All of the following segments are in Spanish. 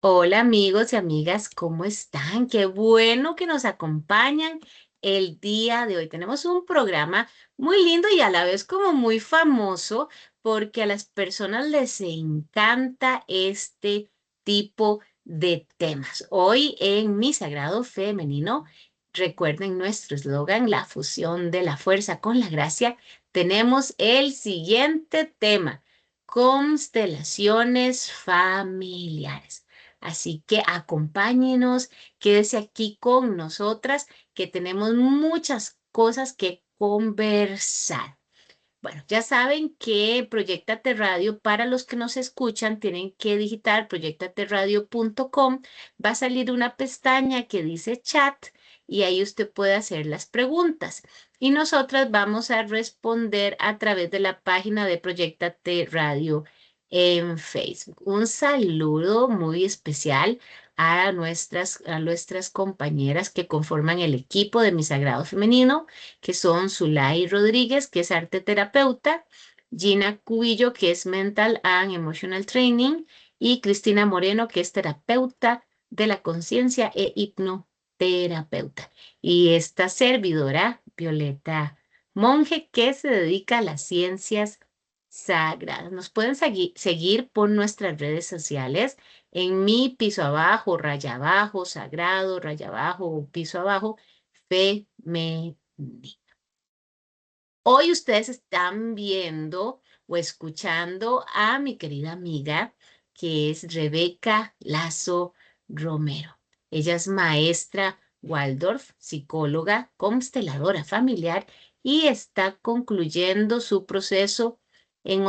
Hola amigos y amigas, ¿cómo están? Qué bueno que nos acompañan el día de hoy. Tenemos un programa muy lindo y a la vez como muy famoso porque a las personas les encanta este tipo de temas. Hoy en Mi Sagrado Femenino, recuerden nuestro eslogan, la fusión de la fuerza con la gracia, tenemos el siguiente tema, constelaciones familiares. Así que acompáñenos, quédese aquí con nosotras, que tenemos muchas cosas que conversar. Bueno, ya saben que Proyectate Radio, para los que nos escuchan, tienen que digitar proyectateradio.com. Va a salir una pestaña que dice chat y ahí usted puede hacer las preguntas. Y nosotras vamos a responder a través de la página de Proyectate Radio en Facebook. Un saludo muy especial a nuestras compañeras que conforman el equipo de Mi Sagrado Femenino, que son Zulay Rodríguez, que es arte terapeuta, Gina Cubillo, que es Mental and Emotional Training, y Cristina Moreno, que es terapeuta de la conciencia e hipnoterapeuta. Y esta servidora, Violeta Monje, que se dedica a las ciencias sagradas. Nos pueden seguir por nuestras redes sociales en mi piso abajo, raya abajo, sagrado, raya abajo, piso abajo, femenino. Hoy ustedes están viendo o escuchando a mi querida amiga, que es Rebeca Lazo Romero. Ella es maestra Waldorf, psicóloga, consteladora familiar y está concluyendo su proceso en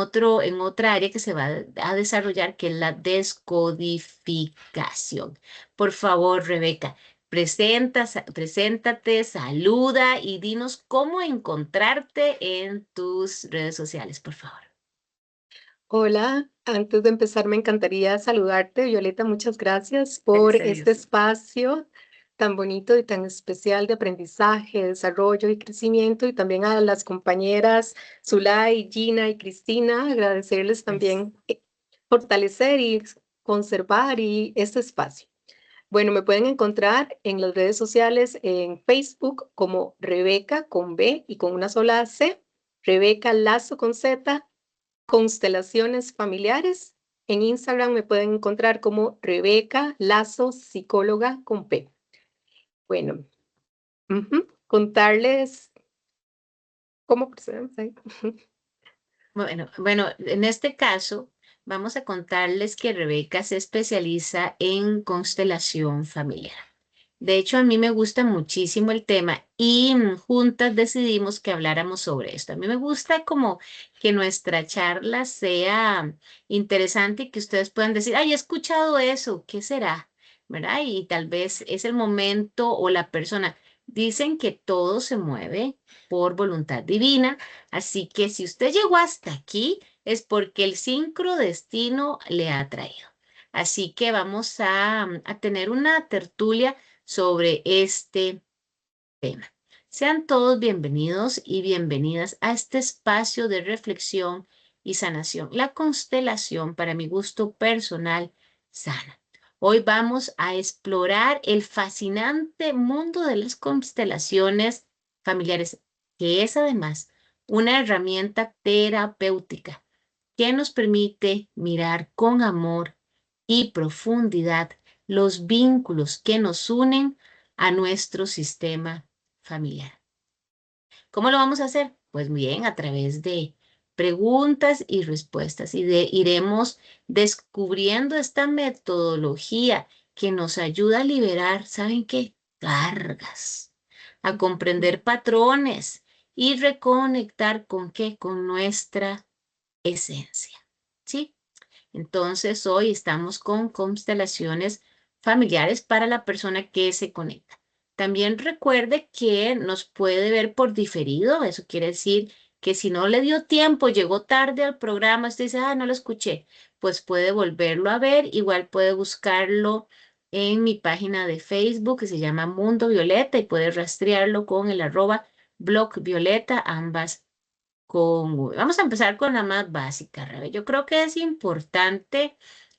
otra área que se va a desarrollar, que es la descodificación. Por favor, Rebeca, preséntate, saluda y dinos cómo encontrarte en tus redes sociales, por favor. Hola, antes de empezar me encantaría saludarte, Violeta, muchas gracias por Gracias a este Dios. espacio tan bonito y tan especial de aprendizaje, desarrollo y crecimiento, y también a las compañeras Zulay, Gina y Cristina, agradecerles Gracias. también fortalecer y conservar este espacio. Bueno, me pueden encontrar en las redes sociales en Facebook como Rebeca con B y con una sola C, Rebeca Lazo con Z, constelaciones familiares. En Instagram me pueden encontrar como Rebeca Lazo, psicóloga con P. Bueno, contarles cómo procedemos ahí. Bueno, en este caso vamos a contarles que Rebeca se especializa en constelación familiar. De hecho, a mí me gusta muchísimo el tema y juntas decidimos que habláramos sobre esto. A mí me gusta como que nuestra charla sea interesante y que ustedes puedan decir, ay, he escuchado eso, ¿qué será? ¿Verdad? Y tal vez es el momento o la persona. Dicen que todo se mueve por voluntad divina, así que si usted llegó hasta aquí es porque el sincrodestino le ha traído. Así que vamos a tener una tertulia sobre este tema. Sean todos bienvenidos y bienvenidas a este espacio de reflexión y sanación. La constelación, para mi gusto personal, sana. Hoy vamos a explorar el fascinante mundo de las constelaciones familiares, que es además una herramienta terapéutica que nos permite mirar con amor y profundidad los vínculos que nos unen a nuestro sistema familiar. ¿Cómo lo vamos a hacer? Pues bien, a través de preguntas y respuestas y iremos descubriendo esta metodología que nos ayuda a liberar, ¿saben qué? Cargas, a comprender patrones y reconectar con qué? Con nuestra esencia. ¿Sí? Entonces, hoy estamos con constelaciones familiares para la persona que se conecta. También recuerde que nos puede ver por diferido. Eso quiere decir que si no le dio tiempo, llegó tarde al programa, usted dice, ah, no lo escuché, pues puede volverlo a ver. Igual puede buscarlo en mi página de Facebook que se llama Mundo Violeta y puede rastrearlo con el @blog Violeta, ambas con Google. Vamos a empezar con la más básica, Rebe. Yo creo que es importante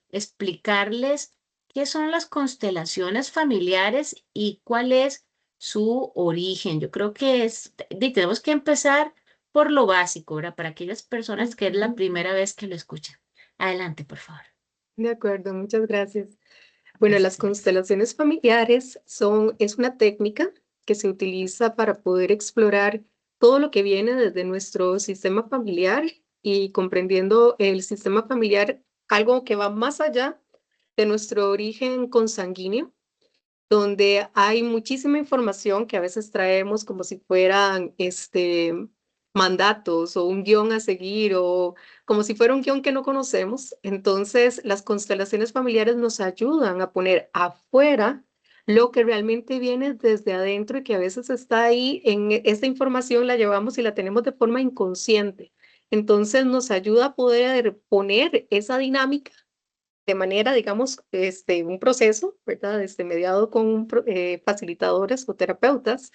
explicarles ¿Qué son las constelaciones familiares y cuál es su origen? Yo creo que tenemos que empezar por lo básico, ¿verdad? Para aquellas personas que es la Ujú. primera vez que lo escuchan. Adelante, por favor. De acuerdo, muchas gracias. Bueno, las Gracias, gracias. constelaciones familiares es una técnica que se utiliza para poder explorar todo lo que viene desde nuestro sistema familiar y comprendiendo el sistema familiar, algo que va más allá de nuestro origen consanguíneo, donde hay muchísima información que a veces traemos como si fueran mandatos o un guión a seguir o como si fuera un guión que no conocemos. Entonces, las constelaciones familiares nos ayudan a poner afuera lo que realmente viene desde adentro y que a veces está ahí. Esta información la llevamos y la tenemos de forma inconsciente. Entonces, nos ayuda a poder poner esa dinámica de manera, digamos, un proceso, ¿verdad? Mediado con facilitadores o terapeutas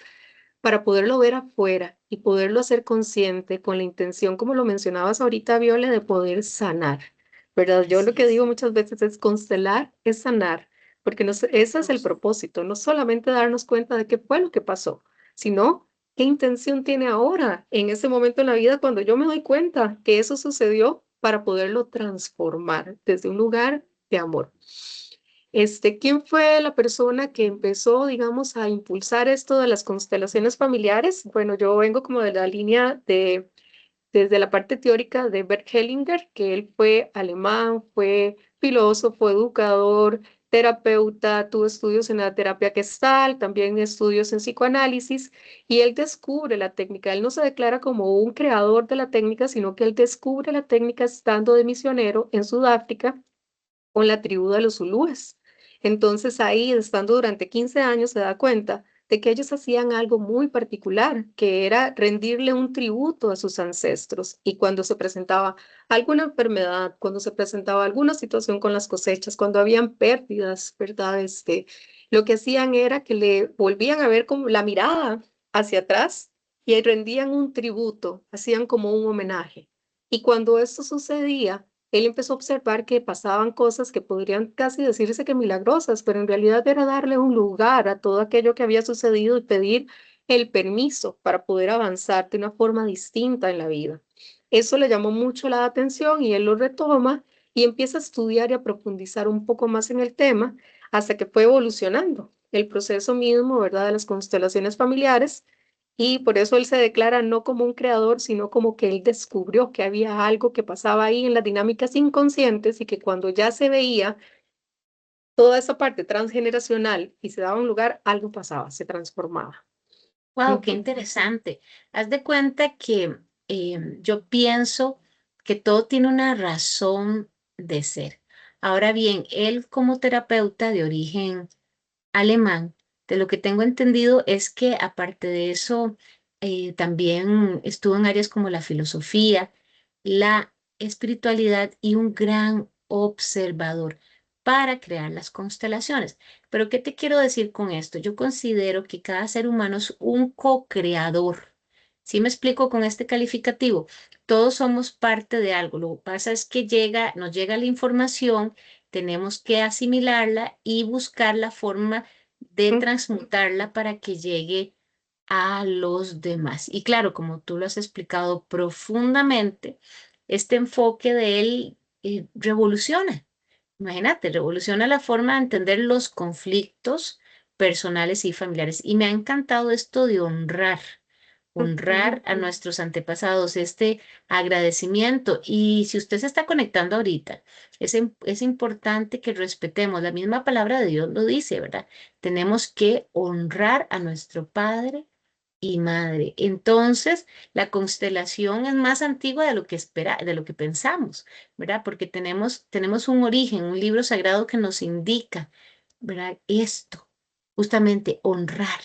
para poderlo ver afuera y poderlo hacer consciente con la intención, como lo mencionabas ahorita, Viole, de poder sanar, ¿verdad? Yo lo Así que es. digo muchas veces es constelar, es sanar, porque ese es el propósito, no solamente darnos cuenta de qué fue lo que pasó, sino qué intención tiene ahora, en ese momento en la vida, cuando yo me doy cuenta que eso sucedió para poderlo transformar desde un lugar de amor. ¿Quién fue la persona que empezó, digamos, a impulsar esto de las constelaciones familiares? Bueno, yo vengo como de la línea desde la parte teórica de Bert Hellinger, que él fue alemán, fue filósofo, educador, terapeuta, tuvo estudios en la terapia Gestalt, también estudios en psicoanálisis, y él descubre la técnica. Él no se declara como un creador de la técnica, sino que él descubre la técnica estando de misionero en Sudáfrica con la tribu de los zulúes. Entonces ahí, estando durante 15 años, se da cuenta de que ellos hacían algo muy particular, que era rendirle un tributo a sus ancestros. Y cuando se presentaba alguna enfermedad, cuando se presentaba alguna situación con las cosechas, cuando habían pérdidas, ¿verdad? Lo que hacían era que le volvían a ver como la mirada hacia atrás y rendían un tributo, hacían como un homenaje. Y cuando esto sucedía, él empezó a observar que pasaban cosas que podrían casi decirse que milagrosas, pero en realidad era darle un lugar a todo aquello que había sucedido y pedir el permiso para poder avanzar de una forma distinta en la vida. Eso le llamó mucho la atención y él lo retoma y empieza a estudiar y a profundizar un poco más en el tema hasta que fue evolucionando el proceso mismo, ¿verdad?, de las constelaciones familiares, y por eso él se declara no como un creador, sino como que él descubrió que había algo que pasaba ahí en las dinámicas inconscientes y que cuando ya se veía toda esa parte transgeneracional y se daba un lugar, algo pasaba, se transformaba. Wow, qué Ujú, interesante. Haz de cuenta que yo pienso que todo tiene una razón de ser. Ahora bien, él como terapeuta de origen alemán, de lo que tengo entendido es que aparte de eso, también estuvo en áreas como la filosofía, la espiritualidad y un gran observador para crear las constelaciones. Pero ¿qué te quiero decir con esto? Yo considero que cada ser humano es un co-creador. ¿Sí me explico con este calificativo? Todos somos parte de algo. Lo que pasa es que nos llega la información, tenemos que asimilarla y buscar la forma de ujú, transmutarla para que llegue a los demás. Y claro, como tú lo has explicado profundamente, este enfoque de él revoluciona. Imagínate, revoluciona la forma de entender los conflictos personales y familiares. Y me ha encantado esto de honrar ujú. a nuestros antepasados, este agradecimiento. Y si usted se está conectando ahorita, es importante que respetemos, la misma palabra de Dios lo dice, ¿verdad? Tenemos que honrar a nuestro padre y madre. Entonces, la constelación es más antigua de lo que de lo que pensamos, ¿verdad? Porque tenemos un origen, un libro sagrado que nos indica, ¿verdad? Esto, justamente honrar.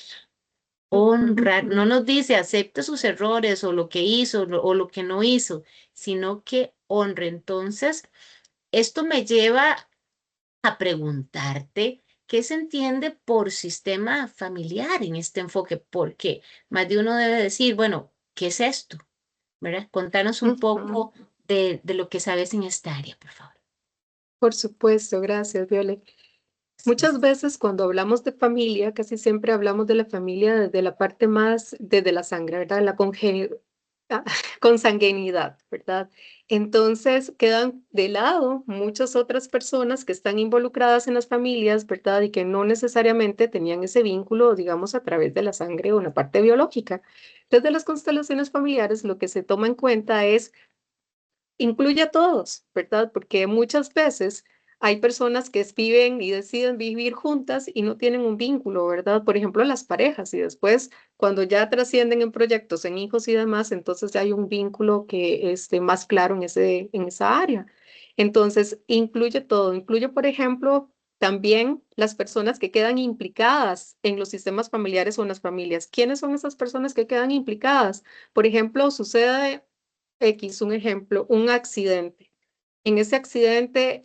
Ujú. Honrar, no nos dice acepte sus errores o lo que hizo o lo que no hizo, sino que honre. Entonces, esto me lleva a preguntarte qué se entiende por sistema familiar en este enfoque, porque más de uno debe decir, bueno, ¿qué es esto? ¿Verdad? Contanos un Ujú. poco de lo que sabes en esta área, por favor. Por supuesto, gracias, Viole. Muchas veces cuando hablamos de familia, casi siempre hablamos de la familia desde la parte más, desde la sangre, ¿verdad? Ah, consanguinidad, ¿verdad? Entonces quedan de lado muchas otras personas que están involucradas en las familias, ¿verdad? Y que no necesariamente tenían ese vínculo, digamos, a través de la sangre o una parte biológica. Desde las constelaciones familiares, lo que se toma en cuenta es incluye a todos, ¿verdad? Porque muchas veces hay personas que viven y deciden vivir juntas y no tienen un vínculo, ¿verdad? Por ejemplo, las parejas y después cuando ya trascienden en proyectos, en hijos y demás, entonces ya hay un vínculo que esté más claro en esa área. Entonces, incluye todo, incluye, por ejemplo, también las personas que quedan implicadas en los sistemas familiares o en las familias. ¿Quiénes son esas personas que quedan implicadas? Por ejemplo, sucede X, un ejemplo, un accidente. En ese accidente,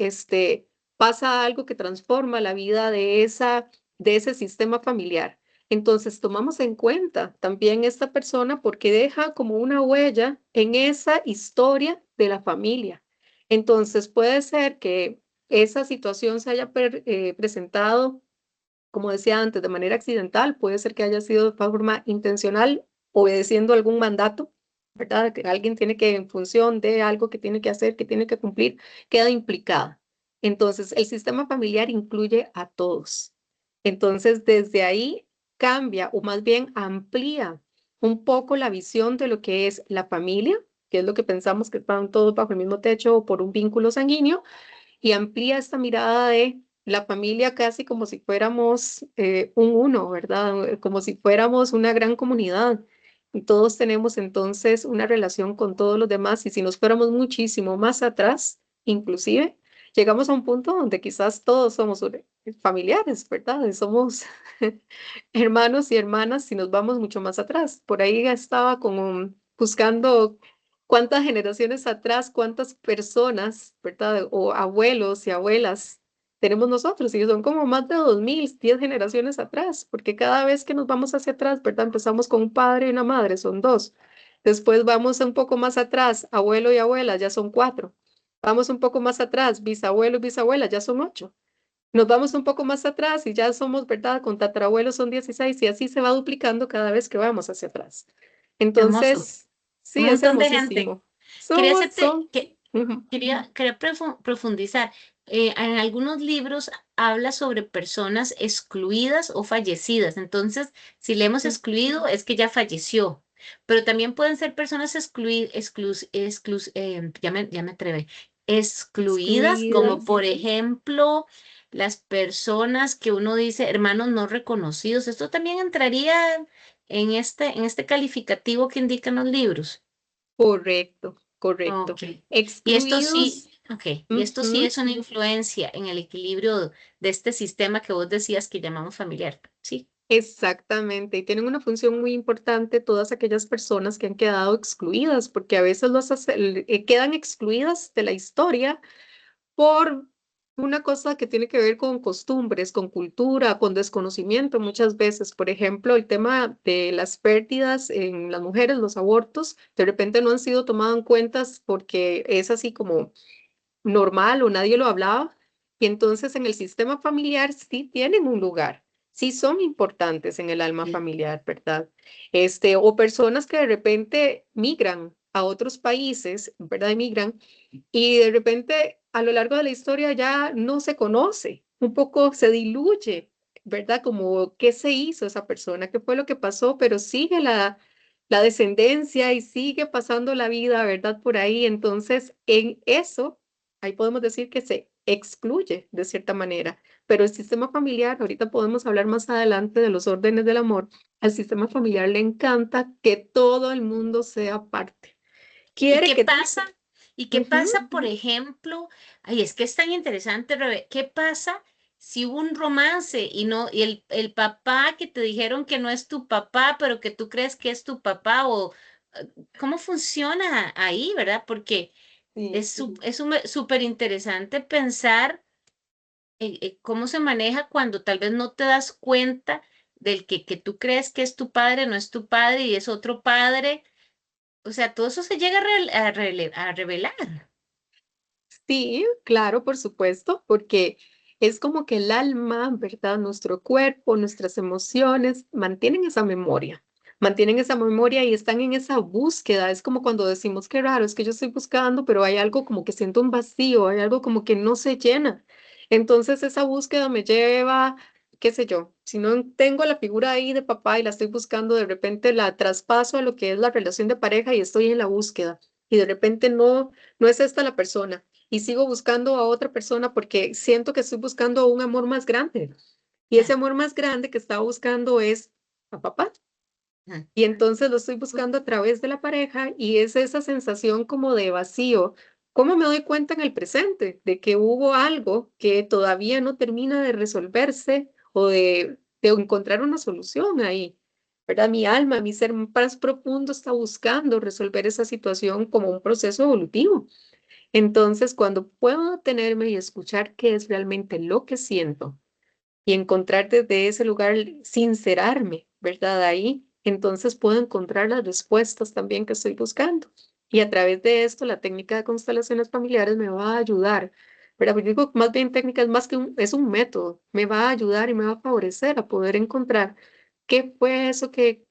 pasa algo que transforma la vida de ese sistema familiar. Entonces, tomamos en cuenta también esta persona porque deja como una huella en esa historia de la familia. Entonces, puede ser que esa situación se haya presentado, como decía antes, de manera accidental, puede ser que haya sido de forma intencional, obedeciendo algún mandato, ¿verdad? Que alguien tiene que, en función de algo que tiene que hacer, que tiene que cumplir, queda implicada. Entonces, el sistema familiar incluye a todos. Entonces, desde ahí cambia o más bien amplía un poco la visión de lo que es la familia, que es lo que pensamos que están todos bajo el mismo techo o por un vínculo sanguíneo, y amplía esta mirada de la familia casi como si fuéramos un uno, ¿verdad? Como si fuéramos una gran comunidad. Y todos tenemos entonces una relación con todos los demás y si nos fuéramos muchísimo más atrás, inclusive, llegamos a un punto donde quizás todos somos familiares, ¿verdad? Y somos hermanos y hermanas si nos vamos mucho más atrás. Por ahí estaba como buscando cuántas generaciones atrás, cuántas personas, ¿verdad? O abuelos y abuelas tenemos nosotros, y son como más de 2000, 10 generaciones atrás, porque cada vez que nos vamos hacia atrás, ¿verdad? Empezamos con un padre y una madre, son dos. Después vamos un poco más atrás, abuelo y abuela, ya son cuatro. Vamos un poco más atrás, bisabuelo y bisabuela, ya son ocho. Nos vamos un poco más atrás y ya somos, ¿verdad? Con tatarabuelos son 16 y así se va duplicando cada vez que vamos hacia atrás. Hermoso. Entonces, Un sí, es montón de gente. hermosísimo. Quería Somos, hacerte, son. que, Ujú, profundizar. En algunos libros habla sobre personas excluidas o fallecidas. Entonces, si le hemos ujú. excluido, es que ya falleció. Pero también pueden ser personas ya me atrevé, excluidas, como Excluidas. por ejemplo las personas que uno dice hermanos no reconocidos. Esto también entraría en este calificativo que indican los libros. Correcto, correcto. Ok. Excluidos. Y esto sí Ujú. es una influencia en el equilibrio de este sistema que vos decías que llamamos familiar. Sí. Exactamente, y tienen una función muy importante todas aquellas personas que han quedado excluidas, porque a veces quedan excluidas de la historia por una cosa que tiene que ver con costumbres, con cultura, con desconocimiento muchas veces. Por ejemplo, el tema de las pérdidas en las mujeres, los abortos, de repente no han sido tomados en cuenta porque es así como normal o nadie lo hablaba. Y entonces en el sistema familiar sí tienen un lugar, sí son importantes en el alma Sí. familiar, ¿verdad? O personas que de repente migran a otros países, ¿verdad? Migran y de repente a lo largo de la historia ya no se conoce, un poco se diluye, ¿verdad? Como qué se hizo esa persona, qué fue lo que pasó, pero sigue la descendencia y sigue pasando la vida, ¿verdad? Por ahí. Entonces, en eso, ahí podemos decir que se excluye de cierta manera, pero el sistema familiar, ahorita podemos hablar más adelante de los órdenes del amor, al sistema familiar le encanta que todo el mundo sea parte. ¿Y Quiere qué que... pasa? ¿Y qué Ujú. pasa, por ejemplo? Ay, es que es tan interesante, Rebe. ¿Qué pasa si hubo un romance y no, y el papá que te dijeron que no es tu papá, pero que tú crees que es tu papá? O cómo funciona ahí, ¿verdad? Porque Sí. es súper interesante pensar cómo se maneja cuando tal vez no te das cuenta del que tú crees que es tu padre, no es tu padre y es otro padre. O sea, todo eso se llega a revelar. Sí, claro, por supuesto, porque Es como que el alma, ¿verdad? Nuestro cuerpo, nuestras emociones mantienen esa memoria y están en esa búsqueda. Es como cuando decimos, qué raro, es que yo estoy buscando, pero hay algo como que siento un vacío, hay algo como que no se llena. Entonces esa búsqueda me lleva, qué sé yo, si no tengo la figura ahí de papá y la estoy buscando, de repente la traspaso a lo que es la relación de pareja y estoy en la búsqueda. Y de repente no es esta la persona y sigo buscando a otra persona porque siento que estoy buscando un amor más grande. Y ese Ya, amor más grande que estaba buscando es a papá. ujú, Y entonces lo estoy buscando a través de la pareja y es esa sensación como de vacío. ¿Cómo me doy cuenta en el presente de que hubo algo que todavía no termina de resolverse o de encontrar una solución ahí? ¿Verdad? Mi alma, mi ser más profundo está buscando resolver esa situación como un proceso evolutivo. Entonces, cuando puedo detenerme y escuchar qué es realmente lo que siento y encontrar desde ese lugar, sincerarme, ¿verdad? Ahí, entonces puedo encontrar las respuestas también que estoy buscando. Y a través de esto, la técnica de constelaciones familiares me va a ayudar, ¿verdad? Porque digo, más bien técnica es más que es un método, me va a ayudar y me va a favorecer a poder encontrar qué fue eso que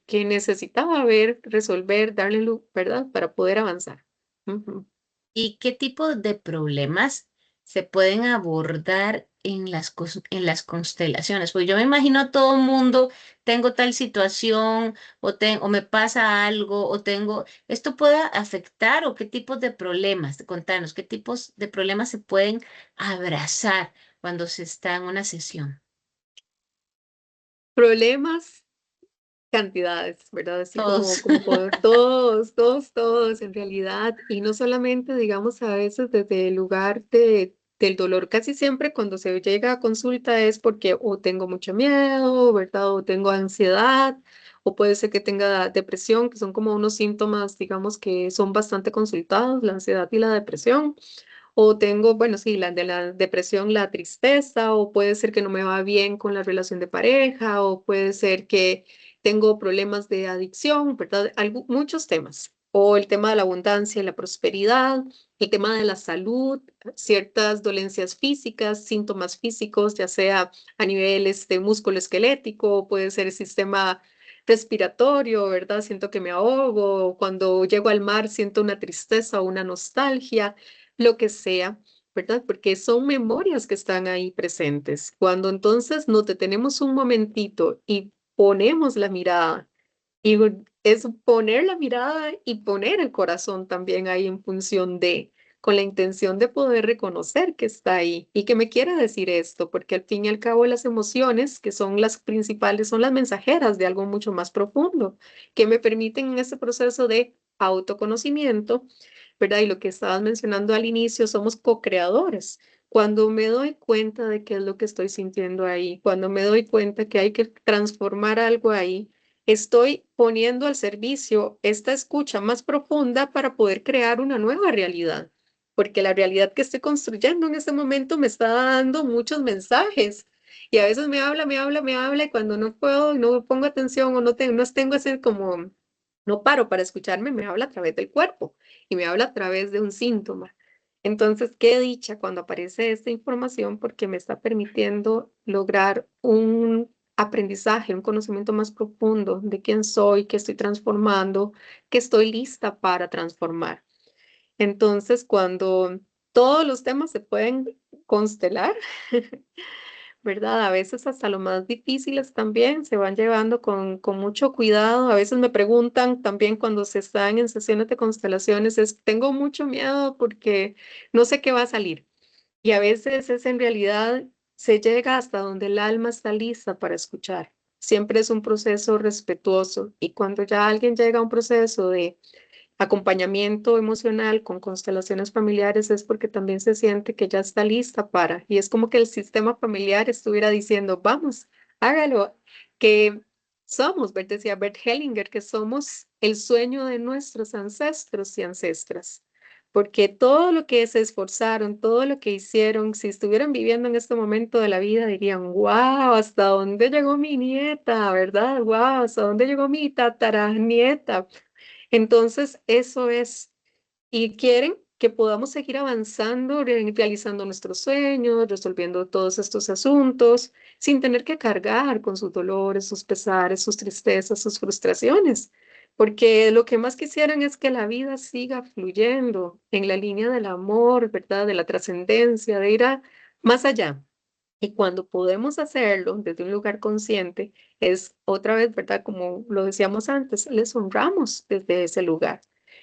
necesitaba ver, resolver, darle luz, ¿verdad? Para poder avanzar. Ujú. ¿y qué tipo de problemas se pueden abordar en en las constelaciones? Pues yo me imagino a todo mundo, tengo tal situación o me pasa algo o tengo, ¿esto puede afectar o qué tipos de problemas? Contanos, ¿qué tipos de problemas se pueden abrazar cuando se está en una sesión? Problemas. Cantidades, ¿verdad? Así Todos. como por todos en realidad, y no solamente, digamos, a veces desde el lugar del dolor, casi siempre cuando se llega a consulta es porque o tengo mucho miedo, ¿verdad? O tengo ansiedad, o puede ser que tenga depresión, que son como unos síntomas, digamos, que son bastante consultados, la ansiedad y la depresión. O tengo, bueno, sí, la de la depresión, la tristeza, o puede ser que no me va bien con la relación de pareja, o puede ser que tengo problemas de adicción, ¿verdad? Muchos temas. O el tema de la abundancia y la prosperidad, el tema de la salud, ciertas dolencias físicas, síntomas físicos, ya sea a nivel músculo esquelético, puede ser el sistema respiratorio, ¿verdad? Siento que me ahogo, cuando llego al mar siento una tristeza o una nostalgia, lo que sea, ¿verdad? Porque son memorias que están ahí presentes. Cuando entonces nos detenemos un momentito y ponemos la mirada, y es poner la mirada y poner el corazón también ahí en función de, con la intención de poder reconocer que está ahí y que me quiere decir esto, porque al fin y al cabo las emociones, que son las principales, son las mensajeras de algo mucho más profundo, que me permiten en este proceso de autoconocimiento, ¿verdad? Y lo que estabas mencionando al inicio, somos co-creadores. Cuando me doy cuenta de qué es lo que estoy sintiendo ahí, cuando me doy cuenta que hay que transformar algo ahí, estoy poniendo al servicio esta escucha más profunda para poder crear una nueva realidad, porque la realidad que estoy construyendo en este momento me está dando muchos mensajes. Y a veces me habla, y cuando no puedo, no pongo atención o no tengo ese como, no paro para escucharme, me habla a través del cuerpo y me habla a través de un síntoma. Entonces, qué dicha cuando aparece esta información porque me está permitiendo lograr un aprendizaje, un conocimiento más profundo de quién soy, qué estoy transformando, que estoy lista para transformar. Entonces, cuando todos los temas se pueden constelar, ¿verdad? A veces hasta lo más difíciles también se van llevando con mucho cuidado. A veces me preguntan también cuando se están en sesiones de constelaciones, tengo mucho miedo porque no sé qué va a salir. Y a veces es en realidad, se llega hasta donde el alma está lista para escuchar. Siempre es un proceso respetuoso y cuando ya alguien llega a un proceso de acompañamiento emocional con constelaciones familiares es porque también se siente que ya está lista para, y es como que el sistema familiar estuviera diciendo, vamos, hágalo, que somos, decía Bert Hellinger, que somos el sueño de nuestros ancestros y ancestras, porque todo lo que se esforzaron, todo lo que hicieron, si estuvieran viviendo en este momento de la vida, dirían, wow, hasta dónde llegó mi nieta, ¿verdad? Wow, hasta dónde llegó mi tataranieta. Entonces, eso es, y quieren. que podamos seguir avanzando, realizando nuestros sueños, resolviendo todos estos asuntos, sin tener que cargar con sus dolores, sus pesares, sus tristezas, sus frustraciones, porque lo que más quisieran es que la vida siga fluyendo en la línea del amor, ¿verdad? De la trascendencia, de ir a más allá. Y cuando podemos hacerlo desde un lugar consciente, es otra vez, ¿verdad? Como lo decíamos antes, les honramos desde ese lugar.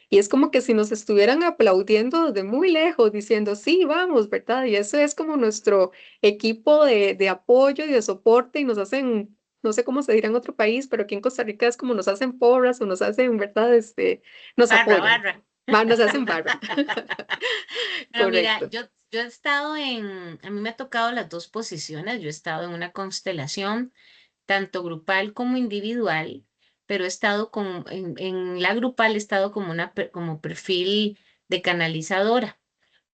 Y es como que si nos estuvieran aplaudiendo desde muy lejos, diciendo, sí, vamos, ¿verdad? Y eso es como nuestro equipo de apoyo y de soporte y nos hacen, no sé cómo se dirá en otro país, pero aquí en Costa Rica es como nos hacen porras o nos hacen, ¿verdad? Nos Barra, apoyan, barra. nos hacen barra. Pero mira, Correcto. yo he estado a mí me ha tocado las dos posiciones, yo he estado en una constelación, tanto grupal como individual, pero he estado en la grupal he estado como como perfil de canalizadora.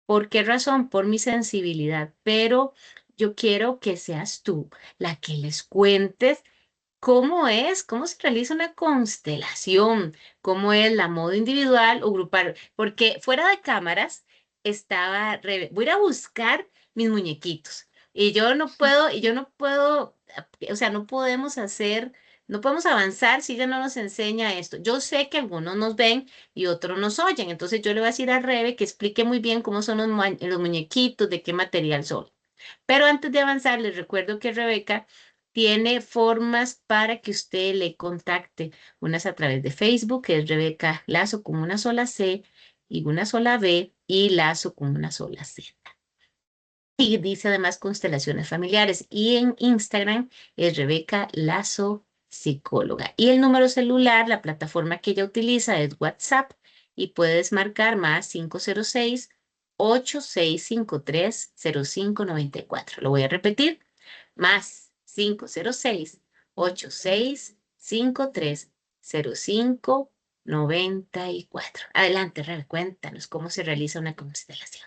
¿Por qué razón? Por mi sensibilidad, pero yo quiero que seas tú la que les cuentes cómo se realiza una constelación, cómo es la modo individual o grupal, porque fuera de cámaras voy a ir a buscar mis muñequitos y yo no puedo, o sea, no podemos avanzar si ella no nos enseña esto. Yo sé que algunos nos ven y otros nos oyen, entonces yo le voy a decir a Rebe que explique muy bien cómo son los muñequitos, de qué material son. Pero antes de avanzar, les recuerdo que Rebeca tiene formas para que usted le contacte. Unas a través de Facebook, que es Rebeca Lazo con una sola C y una sola B, y Lazo con una sola C. Y dice además constelaciones familiares. Y en Instagram es Rebeca Lazo Psicóloga. Y el número celular, la plataforma que ella utiliza es WhatsApp y puedes marcar más 506-8653-0594. Lo voy a repetir, más 506-8653-0594. Adelante, Rebe, cuéntanos cómo se realiza una constelación.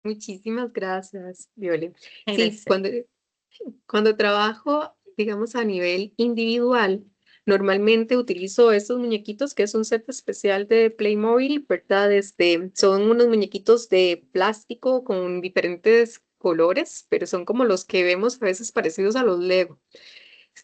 Muchísimas gracias, Viole. Sí, Gracias. cuando trabajo, digamos, a nivel individual, normalmente utilizo estos muñequitos que es un set especial de Playmobil, ¿verdad? Son unos muñequitos de plástico con diferentes colores, pero son como los que vemos a veces parecidos a los Lego.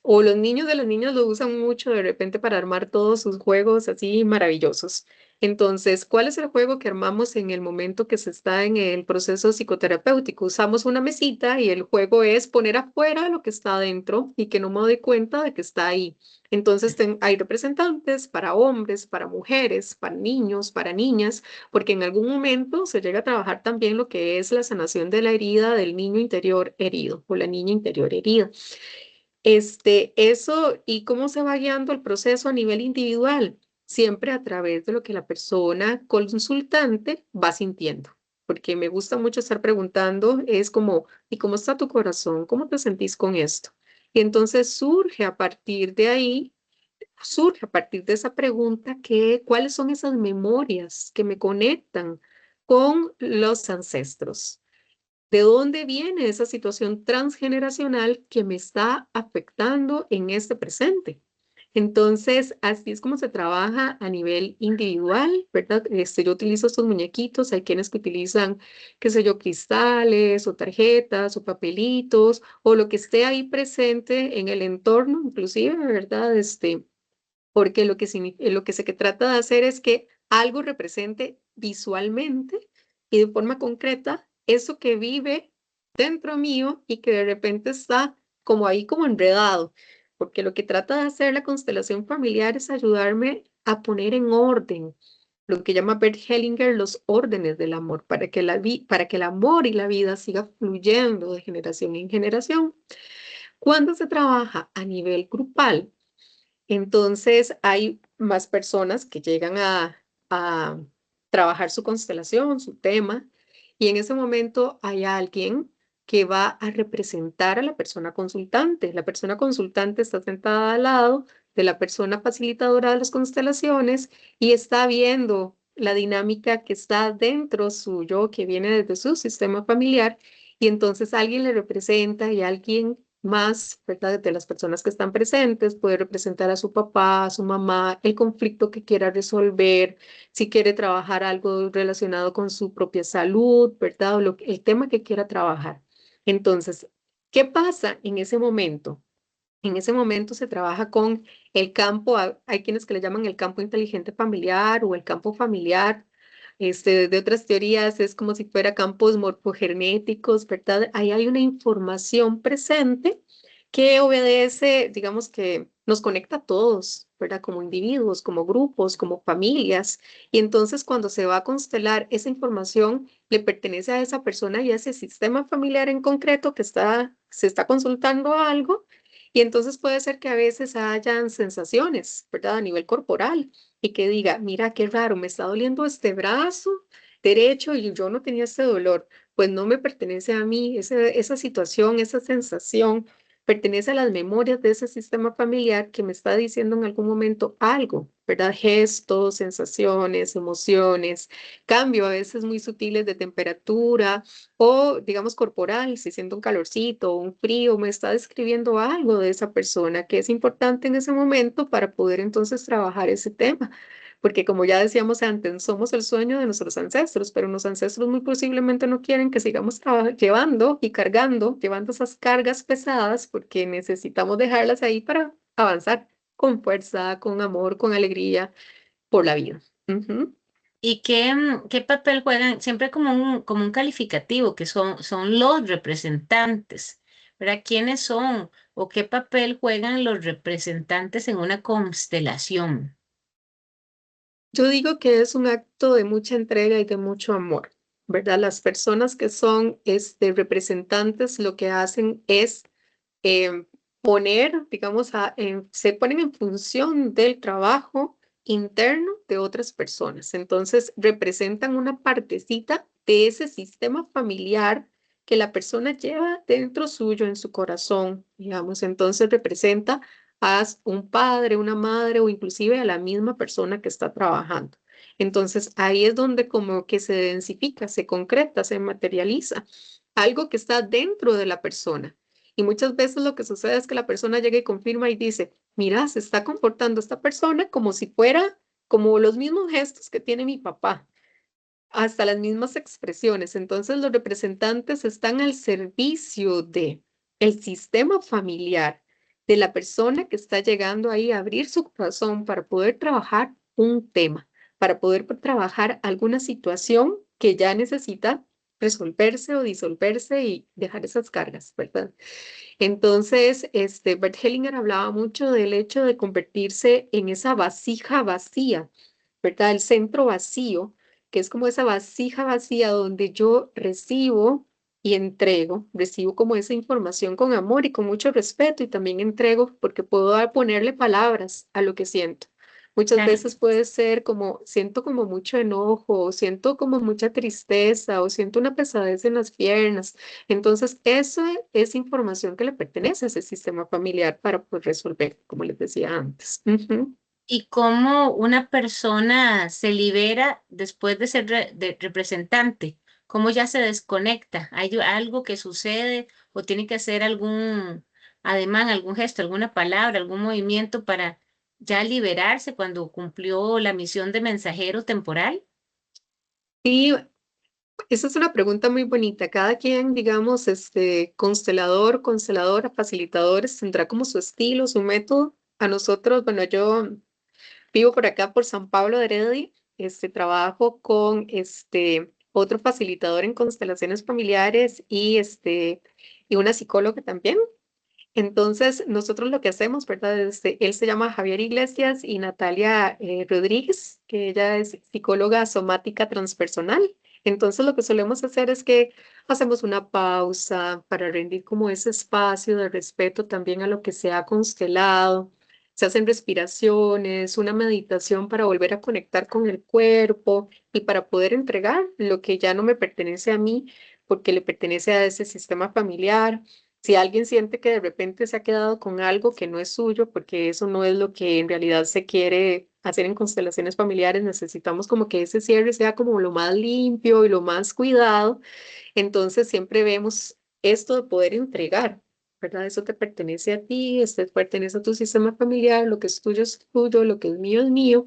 O los niños de las niñas lo usan mucho de repente para armar todos sus juegos así maravillosos. Entonces, ¿cuál es el juego que armamos en el momento que se está en el proceso psicoterapéutico? Usamos una mesita y el juego es poner afuera lo que está adentro y que no me doy cuenta de que está ahí. Entonces, hay representantes para hombres, para mujeres, para niños, para niñas, porque en algún momento se llega a trabajar también lo que es la sanación de la herida del niño interior herido o la niña interior herida. Eso y cómo se va guiando el proceso a nivel individual, siempre a través de lo que la persona consultante va sintiendo. Porque me gusta mucho estar preguntando, es como, ¿y cómo está tu corazón? ¿Cómo te sentís con esto? Y entonces surge a partir de esa pregunta ¿cuáles son esas memorias que me conectan con los ancestros? ¿De dónde viene esa situación transgeneracional que me está afectando en este presente? Entonces, así es como se trabaja a nivel individual, ¿verdad? Yo utilizo estos muñequitos, hay quienes que utilizan, qué sé yo, cristales o tarjetas o papelitos o lo que esté ahí presente en el entorno, inclusive, ¿verdad? Porque lo que se que trata de hacer es que algo represente visualmente y de forma concreta eso que vive dentro mío y que de repente está como ahí como enredado, porque lo que trata de hacer la constelación familiar es ayudarme a poner en orden lo que llama Bert Hellinger los órdenes del amor, para que el amor y la vida siga fluyendo de generación en generación. Cuando se trabaja a nivel grupal, entonces hay más personas que llegan a trabajar su constelación, su tema, y en ese momento hay alguien que va a representar a la persona consultante. La persona consultante está sentada al lado de la persona facilitadora de las constelaciones y está viendo la dinámica que está dentro suyo, que viene desde su sistema familiar, y entonces alguien le representa y alguien más, ¿verdad? De las personas que están presentes, puede representar a su papá, a su mamá, el conflicto que quiera resolver, si quiere trabajar algo relacionado con su propia salud, ¿verdad? O el tema que quiera trabajar. Entonces, ¿qué pasa en ese momento? En ese momento se trabaja con el campo, hay quienes que le llaman el campo inteligente familiar o el campo familiar. De otras teorías es como si fuera campos morfogenéticos, ¿verdad? Ahí hay una información presente que obedece, digamos que nos conecta a todos, ¿verdad? Como individuos, como grupos, como familias. Y entonces cuando se va a constelar, esa información le pertenece a esa persona y a ese sistema familiar en concreto que se está consultando algo. Y entonces puede ser que a veces hayan sensaciones, ¿verdad? A nivel corporal y que diga, mira, qué raro, me está doliendo este brazo derecho y yo no tenía este dolor. Pues no me pertenece a mí, esa situación, esa sensación, pertenece a las memorias de ese sistema familiar que me está diciendo en algún momento algo, ¿verdad? Gestos, sensaciones, emociones, cambio a veces muy sutiles de temperatura o, digamos, corporal, si siento un calorcito o un frío, me está describiendo algo de esa persona que es importante en ese momento para poder entonces trabajar ese tema. Porque como ya decíamos antes, somos el sueño de nuestros ancestros, pero los ancestros muy posiblemente no quieren que sigamos llevando y cargando, llevando esas cargas pesadas, porque necesitamos dejarlas ahí para avanzar con fuerza, con amor, con alegría por la vida. Ujú. ¿Y qué papel juegan? Siempre como un calificativo, que son los representantes, ¿verdad? ¿Quiénes son o qué papel juegan los representantes en una constelación? Yo digo que es un acto de mucha entrega y de mucho amor, ¿verdad? Las personas que son representantes lo que hacen es em, poner, digamos, se ponen en función del trabajo interno de otras personas. Entonces, representan una partecita de ese sistema familiar que la persona lleva dentro suyo, en su corazón, digamos. Entonces, representa a un padre, una madre o inclusive a la misma persona que está trabajando. Entonces, ahí es donde como que se densifica, se concreta, se materializa algo que está dentro de la persona. Y muchas veces lo que sucede es que la persona llega y confirma y dice, mira, se está comportando esta persona como si fuera como los mismos gestos que tiene mi papá, hasta las mismas expresiones. Entonces los representantes están al servicio de el sistema familiar de la persona que está llegando ahí a abrir su corazón para poder trabajar un tema, para poder trabajar alguna situación que ya necesita resolverse o disolverse y dejar esas cargas, ¿verdad? Entonces, Bert Hellinger hablaba mucho del hecho de convertirse en esa vasija vacía, ¿verdad? El centro vacío, que es como esa vasija vacía donde yo recibo y entrego, recibo como esa información con amor y con mucho respeto y también entrego porque puedo ponerle palabras a lo que siento. Muchas Tan- veces puede ser como, siento como mucho enojo, o siento como mucha tristeza, o siento una pesadez en las piernas. Entonces, eso es información que le pertenece a ese sistema familiar para pues, resolver, como les decía antes. Ujú. ¿Y cómo una persona se libera después de ser de representante? ¿Cómo ya se desconecta? ¿Hay algo que sucede o tiene que hacer algún ademán, algún gesto, alguna palabra, algún movimiento para ya liberarse cuando cumplió la misión de mensajero temporal? Y esa es una pregunta muy bonita. Cada quien, digamos, constelador, consteladora, facilitadores, tendrá como su estilo, su método. A nosotros, bueno, yo vivo por acá, por San Pablo de Heredia. Trabajo con otro facilitador en constelaciones familiares y una psicóloga también. Entonces, nosotros lo que hacemos, ¿verdad? Él se llama Javier Iglesias y Natalia Rodríguez, que ella es psicóloga somática transpersonal. Entonces, lo que solemos hacer es que hacemos una pausa para rendir como ese espacio de respeto también a lo que se ha constelado. Se hacen respiraciones, una meditación para volver a conectar con el cuerpo y para poder entregar lo que ya no me pertenece a mí, porque le pertenece a ese sistema familiar. Si alguien siente que de repente se ha quedado con algo que no es suyo, porque eso no es lo que en realidad se quiere hacer en constelaciones familiares, necesitamos como que ese cierre sea como lo más limpio y lo más cuidado. Entonces siempre vemos esto de poder entregar. ¿verdad? Eso te pertenece a ti, este pertenece a tu sistema familiar, lo que es tuyo, lo que es mío.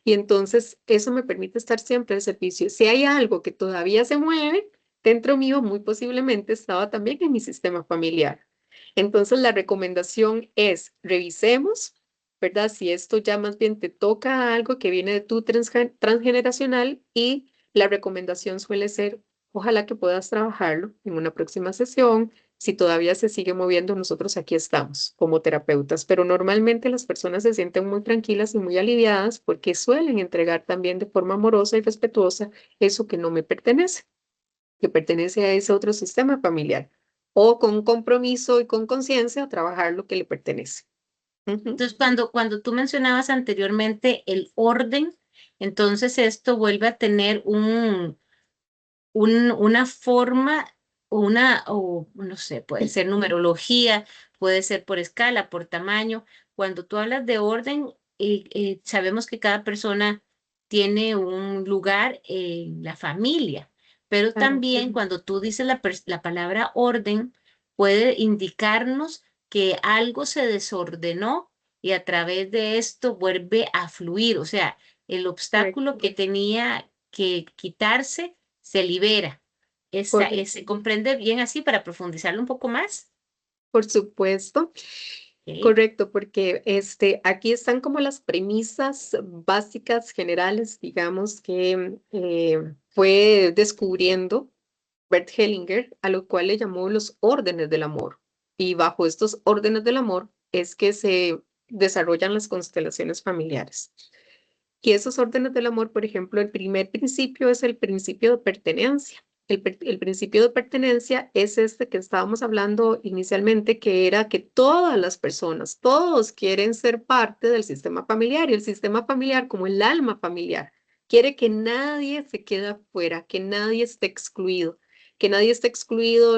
Y entonces eso me permite estar siempre al servicio. Si hay algo que todavía se mueve dentro mío, muy posiblemente estaba también en mi sistema familiar. Entonces la recomendación es revisemos, ¿verdad? Si esto ya más bien te toca algo que viene de tu transgeneracional y la recomendación suele ser, ojalá que puedas trabajarlo en una próxima sesión. Si todavía se sigue moviendo, nosotros aquí estamos como terapeutas, pero normalmente las personas se sienten muy tranquilas y muy aliviadas porque suelen entregar también de forma amorosa y respetuosa eso que no me pertenece, que pertenece a ese otro sistema familiar, o con compromiso y con conciencia trabajar lo que le pertenece. Ujú. Entonces, cuando tú mencionabas anteriormente el orden, entonces esto vuelve a tener una forma, o no sé, puede ser numerología, puede ser por escala, por tamaño. Cuando tú hablas de orden, sabemos que cada persona tiene un lugar en la familia, pero Claro. también Ujú. cuando tú dices la palabra orden, puede indicarnos que algo se desordenó y a través de esto vuelve a fluir, o sea, el obstáculo Correcto, que tenía que quitarse se libera. correcto. Se comprende bien así para profundizarlo un poco más. Por supuesto. Ok. Correcto, porque aquí están como las premisas básicas generales, digamos, que fue descubriendo Bert Hellinger, a lo cual le llamó los órdenes del amor. Y bajo estos órdenes del amor es que se desarrollan las constelaciones familiares. Y esos órdenes del amor, por ejemplo, el primer principio es el principio de pertenencia. El principio de pertenencia es este que estábamos hablando inicialmente, que era que todas las personas, todos quieren ser parte del sistema familiar y el sistema familiar como el alma familiar quiere que nadie se quede afuera, que nadie esté excluido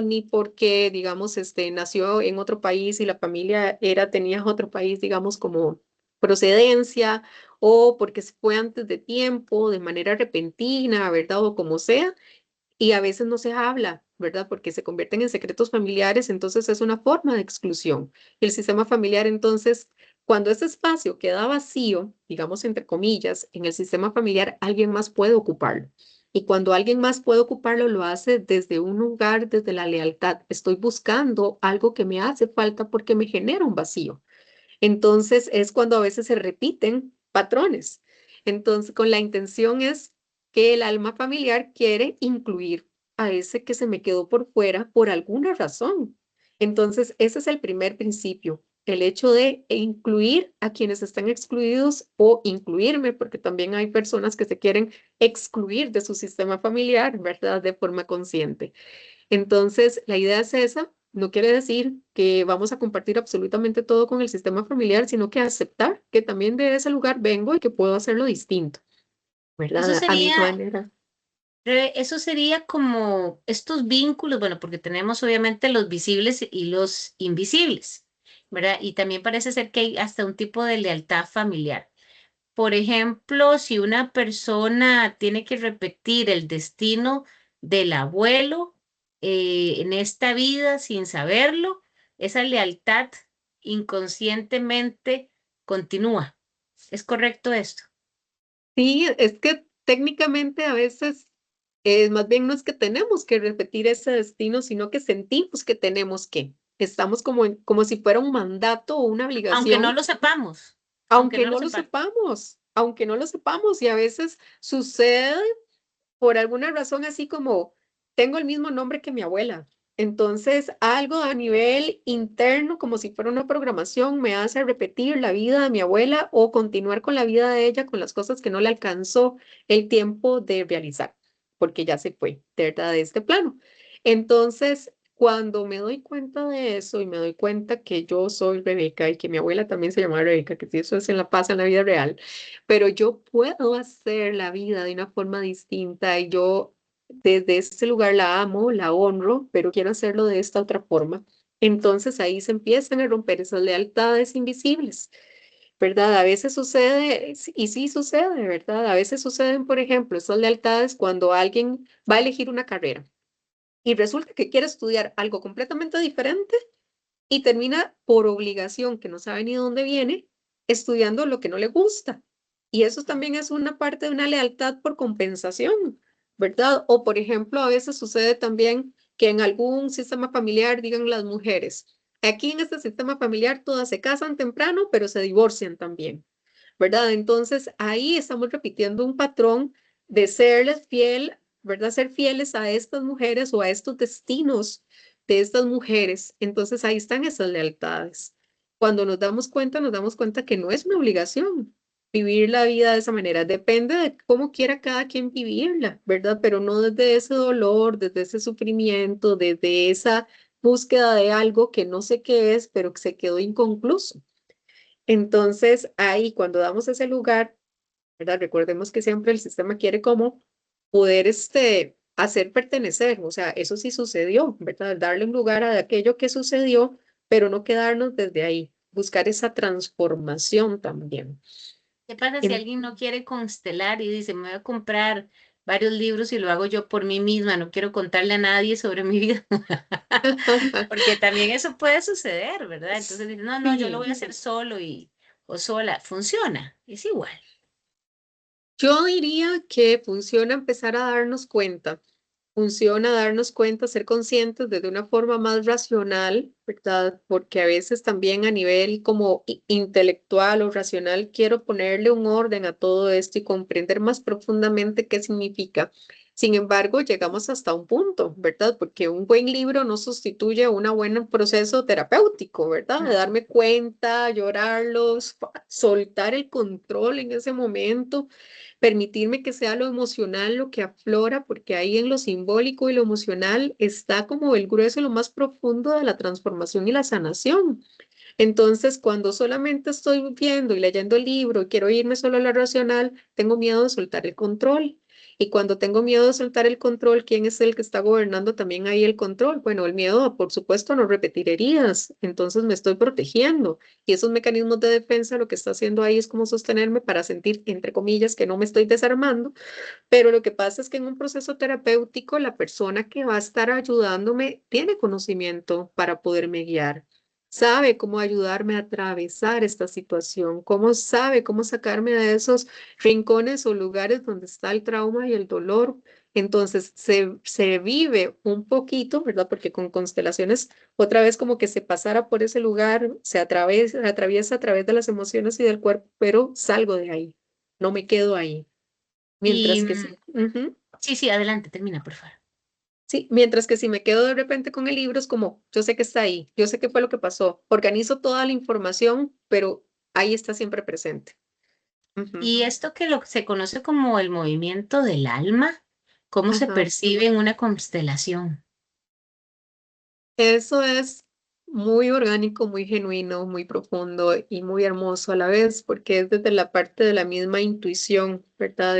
ni porque, digamos, nació en otro país y la familia tenía otro país, digamos, como procedencia o porque se fue antes de tiempo, de manera repentina, ¿verdad? O como sea, y a veces no se habla, ¿verdad? Porque se convierten en secretos familiares, entonces es una forma de exclusión. El sistema familiar, entonces, cuando ese espacio queda vacío, digamos entre comillas, en el sistema familiar, alguien más puede ocuparlo. Y cuando alguien más puede ocuparlo, lo hace desde un lugar, desde la lealtad. Estoy buscando algo que me hace falta porque me genera un vacío. Entonces es cuando a veces se repiten patrones. Entonces, con la intención es que el alma familiar quiere incluir a ese que se me quedó por fuera por alguna razón. Entonces, ese es el primer principio, el hecho de incluir a quienes están excluidos o incluirme, porque también hay personas que se quieren excluir de su sistema familiar, ¿verdad? De forma consciente. Entonces, la idea es esa. No quiere decir que vamos a compartir absolutamente todo con el sistema familiar, sino que aceptar que también de ese lugar vengo y que puedo hacerlo distinto, Eso ¿verdad? A mi sería, manera. eso sería como estos vínculos, bueno, porque tenemos obviamente los visibles y los invisibles, ¿verdad? Y también parece ser que hay hasta un tipo de lealtad familiar. Por ejemplo, si una persona tiene que repetir el destino del abuelo en esta vida sin saberlo, esa lealtad inconscientemente continúa. ¿Es correcto esto? Sí, es que técnicamente a veces más bien no es que tenemos que repetir ese destino, sino que sentimos que tenemos que. Estamos como si fuera un mandato o una Aunque no obligación. lo sepamos, aunque Aunque no lo no lo sepamos. sepamos, aunque no lo sepamos, y a veces sucede por alguna razón así como tengo el mismo nombre que mi abuela. Entonces, algo a nivel interno, como si fuera una programación, me hace repetir la vida de mi abuela o continuar con la vida de ella, con las cosas que no le alcanzó el tiempo de realizar, porque ya se fue, de verdad, de este plano. Entonces, cuando me doy cuenta de eso y me doy cuenta que yo soy Rebeca y que mi abuela también se llamaba Rebeca, que si eso es en la paz en la vida real, pero yo puedo hacer la vida de una forma distinta y yo desde este lugar la amo, la honro, pero quiero hacerlo de esta otra forma. Entonces ahí se empiezan a romper esas lealtades invisibles, ¿verdad? A veces sucede, y sí sucede, ¿verdad? A veces suceden, por ejemplo, esas lealtades cuando alguien va a elegir una carrera y resulta que quiere estudiar algo completamente diferente y termina por obligación, que no sabe ni dónde viene, estudiando lo que no le gusta. Y eso también es una parte de una lealtad por compensación, ¿verdad? O por ejemplo, a veces sucede también que en algún sistema familiar digan las mujeres, aquí en este sistema familiar todas se casan temprano, pero se divorcian también, ¿verdad? Entonces ahí estamos repitiendo un patrón de serles fiel, ¿verdad? Ser fieles a estas mujeres o a estos destinos de estas mujeres. Entonces ahí están esas lealtades. Cuando nos damos cuenta que no es una obligación vivir la vida de esa manera. Depende de cómo quiera cada quien vivirla, ¿verdad? Pero no desde ese dolor, desde ese sufrimiento, desde esa búsqueda de algo que no sé qué es, pero que se quedó inconcluso. Entonces, ahí cuando damos ese lugar, ¿verdad? Recordemos que siempre el sistema quiere como poder hacer pertenecer, o sea, eso sí sucedió, ¿verdad? Darle un lugar a aquello que sucedió, pero no quedarnos desde ahí, buscar esa transformación también. ¿Qué pasa si En- alguien no quiere constelar y dice, me voy a comprar varios libros y lo hago yo por mí misma, no quiero contarle a nadie sobre mi vida? Porque también eso puede suceder, ¿verdad? Entonces dice, no, no, yo lo Sí, voy a hacer solo y o sola. Funciona, es igual. yo diría que funciona empezar a darnos cuenta. Funciona darnos cuenta, ser conscientes desde una forma más racional, ¿verdad? Porque a veces también a nivel como intelectual o racional quiero ponerle un orden a todo esto y comprender más profundamente qué significa. Sin embargo, llegamos hasta un punto, ¿verdad? Porque un buen libro no sustituye un buen proceso terapéutico, ¿verdad? De darme cuenta, llorarlos, soltar el control en ese momento, permitirme que sea lo emocional lo que aflora, porque ahí en lo simbólico y lo emocional está como el grueso, lo más profundo de la transformación y la sanación. Entonces, cuando solamente estoy viendo y leyendo el libro y quiero irme solo a lo racional, tengo miedo de soltar el control. Y cuando tengo miedo de soltar el control, ¿quién es el que está gobernando también ahí el control? Bueno, el miedo, por supuesto, a no repetir heridas. Entonces me estoy protegiendo. Y esos mecanismos de defensa lo que está haciendo ahí es como sostenerme para sentir, entre comillas, que no me estoy desarmando, pero lo que pasa es que en un proceso terapéutico, la persona que va a estar ayudándome tiene conocimiento para poderme guiar. Sabe cómo ayudarme a atravesar esta situación, cómo sabe cómo sacarme de esos rincones o lugares donde está el trauma y el dolor. Entonces se vive un poquito, ¿verdad? Porque con constelaciones, otra vez como que se pasara por ese lugar, atraviesa a través de las emociones y del cuerpo, pero salgo de ahí, no me quedo ahí. Y Mientras que sí. Ujú. sí, sí, adelante, termina, por favor. Sí, mientras que si me quedo de repente con el libro es como, yo sé que está ahí, yo sé qué fue lo que pasó, organizo toda la información, pero ahí está siempre presente. Ujú. Y esto que lo se conoce como el movimiento del alma, ¿cómo se Ajá. percibe en una constelación? Eso es muy orgánico, muy genuino, muy profundo y muy hermoso a la vez, porque es desde la parte de la misma intuición, ¿verdad?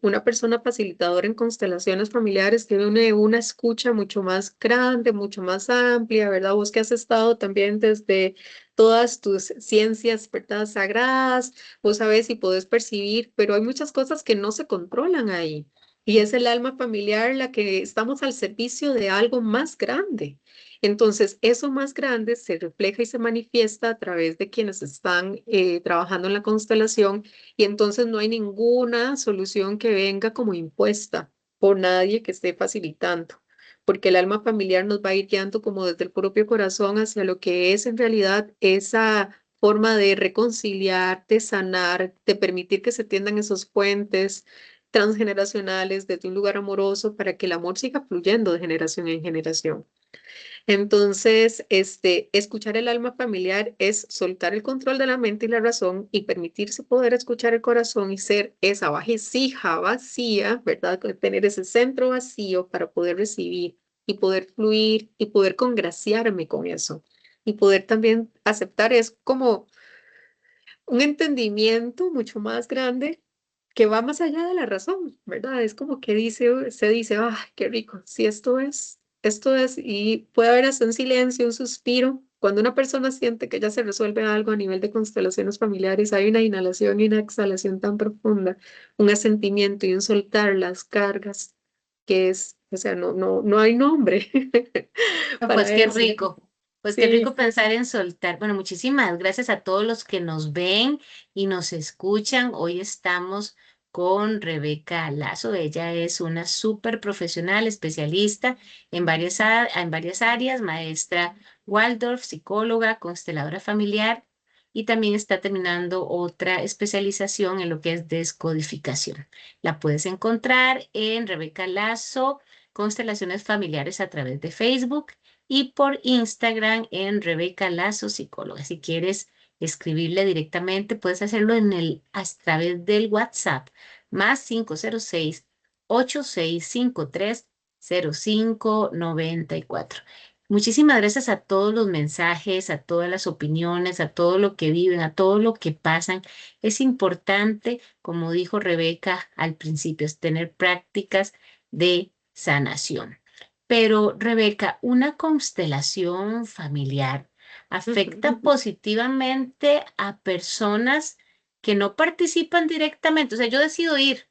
Una persona facilitadora en constelaciones familiares tiene una escucha mucho más grande, mucho más amplia, ¿verdad? Vos que has estado también desde todas tus ciencias, ¿verdad? Sagradas, vos sabés y podés percibir, pero hay muchas cosas que no se controlan ahí. Y es el alma familiar la que estamos al servicio de algo más grande. Entonces, eso más grande se refleja y se manifiesta a través de quienes están trabajando en la constelación y entonces no hay ninguna solución que venga como impuesta por nadie que esté facilitando, porque el alma familiar nos va a ir guiando como desde el propio corazón hacia lo que es en realidad esa forma de reconciliar, de sanar, de permitir que se tiendan esos puentes transgeneracionales desde un lugar amoroso para que el amor siga fluyendo de generación en generación. Entonces, escuchar el alma familiar es soltar el control de la mente y la razón y permitirse poder escuchar el corazón y ser esa vasija vacía, ¿verdad? Tener ese centro vacío para poder recibir y poder fluir y poder congraciarme con eso y poder también aceptar es como un entendimiento mucho más grande que va más allá de la razón, ¿verdad? Es como que se dice, ah, qué rico, si esto es, y puede haber hasta un silencio, un suspiro. Cuando una persona siente que ya se resuelve algo a nivel de constelaciones familiares, hay una inhalación y una exhalación tan profunda, un asentimiento y un soltar las cargas, que es, o sea, no hay nombre No, para pues qué eso. rico. Pues qué Sí, rico pensar en soltar. Bueno, muchísimas gracias a todos los que nos ven y nos escuchan. Hoy estamos con Rebeca Lazo. Ella es una súper profesional, especialista en varias áreas, maestra Waldorf, psicóloga, consteladora familiar y también está terminando otra especialización en lo que es descodificación. La puedes encontrar en Rebeca Lazo, Constelaciones Familiares a través de Facebook y por Instagram en Rebeca Lazo Psicóloga. Si quieres escribirle directamente, puedes hacerlo a través del WhatsApp más 506-8653-0594. Muchísimas gracias a todos los mensajes, a todas las opiniones, a todo lo que viven, a todo lo que pasan. Es importante, como dijo Rebeca al principio, es tener prácticas de sanación. Pero, Rebeca, ¿una constelación familiar afecta ujú. positivamente a personas que no participan directamente? O sea, yo decido ir,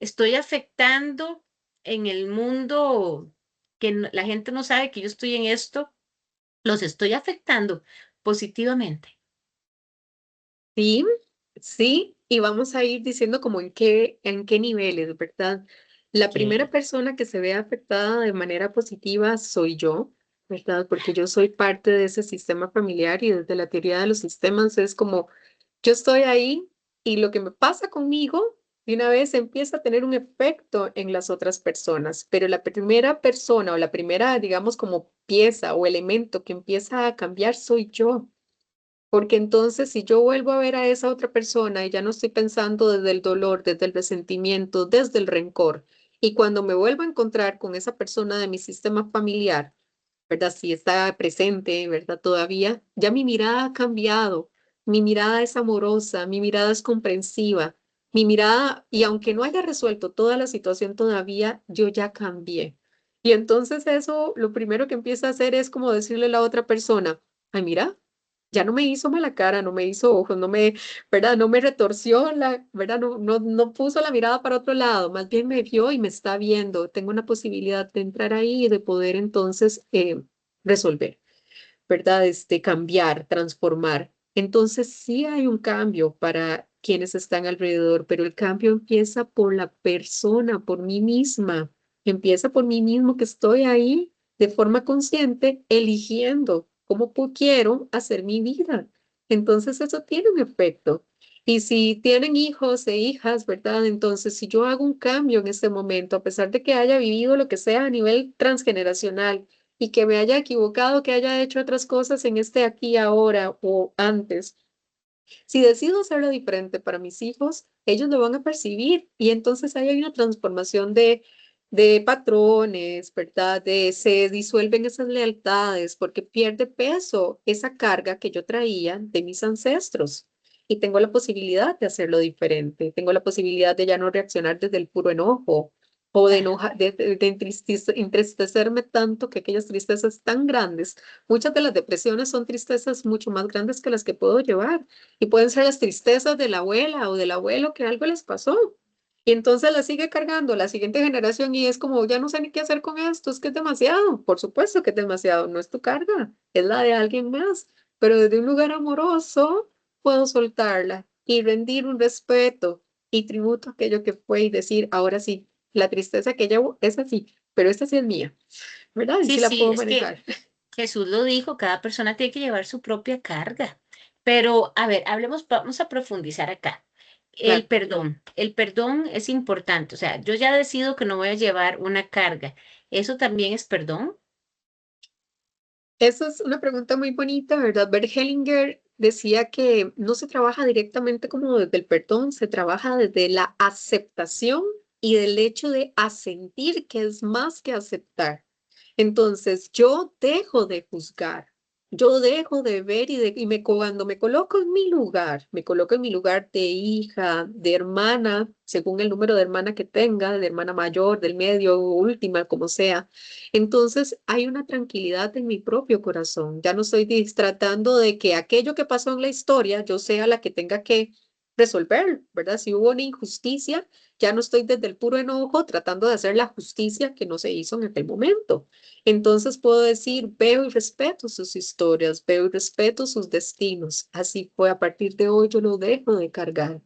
estoy afectando en el mundo que la gente no sabe que yo estoy en esto, los estoy afectando positivamente. Sí, sí, y vamos a ir diciendo como en qué niveles, ¿verdad? La primera Ok. persona que se ve afectada de manera positiva soy yo, ¿verdad? Porque yo soy parte de ese sistema familiar y desde la teoría de los sistemas es como yo estoy ahí y lo que me pasa conmigo de una vez empieza a tener un efecto en las otras personas, pero la primera persona o la primera, digamos, como pieza o elemento que empieza a cambiar soy yo. Porque entonces si yo vuelvo a ver a esa otra persona y ya no estoy pensando desde el dolor, desde el resentimiento, desde el rencor, y cuando me vuelvo a encontrar con esa persona de mi sistema familiar, ¿verdad? Si está presente, ¿verdad? Todavía, ya mi mirada ha cambiado, mi mirada es amorosa, mi mirada es comprensiva, mi mirada, y aunque no haya resuelto toda la situación todavía, yo ya cambié. Y entonces eso, lo primero que empieza a hacer es como decirle a la otra persona, ay, mira, ya no me hizo mala cara, no me hizo ojos, no me, ¿verdad? No me retorció la, ¿verdad? No puso la mirada para otro lado, más bien me vio y me está viendo. Tengo una posibilidad de entrar ahí y de poder entonces resolver, ¿verdad? Cambiar, transformar. Entonces sí hay un cambio para quienes están alrededor, pero el cambio empieza por la persona, por mí misma. Empieza por mí mismo que estoy ahí de forma consciente, eligiendo cómo quiero hacer mi vida. Entonces eso tiene un efecto. Y si tienen hijos e hijas, ¿verdad? Entonces, si yo hago un cambio en este momento, a pesar de que haya vivido lo que sea a nivel transgeneracional, y que me haya equivocado, que haya hecho otras cosas en este aquí, ahora o antes. Si decido hacerlo diferente para mis hijos, ellos lo van a percibir y entonces ahí hay una transformación de patrones, ¿verdad? Se disuelven esas lealtades porque pierde peso esa carga que yo traía de mis ancestros. Y tengo la posibilidad de hacerlo diferente, tengo la posibilidad de ya no reaccionar desde el puro enojo, o de, Ajá. entristecerme tanto que aquellas tristezas tan grandes, muchas de las depresiones son tristezas mucho más grandes que las que puedo llevar y pueden ser las tristezas de la abuela o del abuelo que algo les pasó. Y entonces la sigue cargando la siguiente generación y es como, ya no sé ni qué hacer con esto, es que es demasiado. Por supuesto que es demasiado, no es tu carga, es la de alguien más. Pero desde un lugar amoroso puedo soltarla y rendir un respeto y tributo a aquello que fue y decir, ahora sí, la tristeza que llevo es así, pero esta sí es mía, ¿verdad? Y Sí, sí la sí, puedo es que manejar. Jesús lo dijo, cada persona tiene que llevar su propia carga. Pero, a ver, hablemos, vamos a profundizar acá. Claro. El perdón es importante. O sea, yo ya decido que no voy a llevar una carga. ¿Eso también es perdón? Esa es una pregunta muy bonita, ¿verdad? Bert Hellinger decía que no se trabaja directamente como desde el perdón, se trabaja desde la aceptación y del hecho de asentir, que es más que aceptar. Entonces, yo dejo de juzgar, yo dejo de ver cuando me coloco en mi lugar, me coloco en mi lugar de hija, de hermana, según el número de hermana que tenga, de hermana mayor, del medio, última, como sea. Entonces, hay una tranquilidad en mi propio corazón. Ya no estoy tratando de que aquello que pasó en la historia, yo sea la que tenga que resolverlo, ¿verdad? Si hubo una injusticia, ya no estoy desde el puro enojo tratando de hacer la justicia que no se hizo en aquel momento. Entonces puedo decir, veo y respeto sus historias, veo y respeto sus destinos. Así fue, a partir de hoy yo lo dejo de cargar.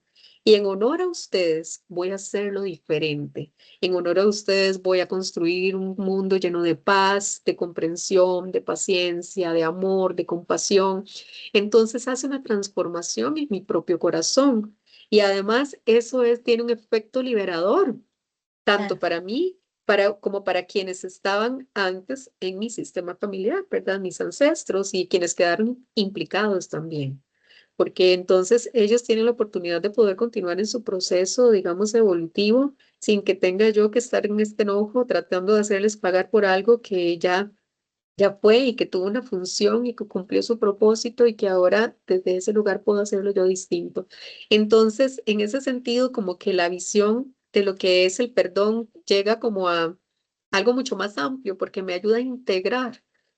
Y en honor a ustedes voy a hacerlo diferente. En honor a ustedes voy a construir un mundo lleno de paz, de comprensión, de paciencia, de amor, de compasión. Entonces hace una transformación en mi propio corazón. Y además tiene un efecto liberador, tanto Claro. para mí como para quienes estaban antes en mi sistema familiar, ¿verdad? Mis ancestros y quienes quedaron implicados también. Porque entonces ellos tienen la oportunidad de poder continuar en su proceso, digamos, evolutivo, sin que tenga yo que estar en este enojo tratando de hacerles pagar por algo que ya fue y que tuvo una función y que cumplió su propósito y que ahora desde ese lugar puedo hacerlo yo distinto. Entonces, en ese sentido, como que la visión de lo que es el perdón llega como a algo mucho más amplio porque me ayuda a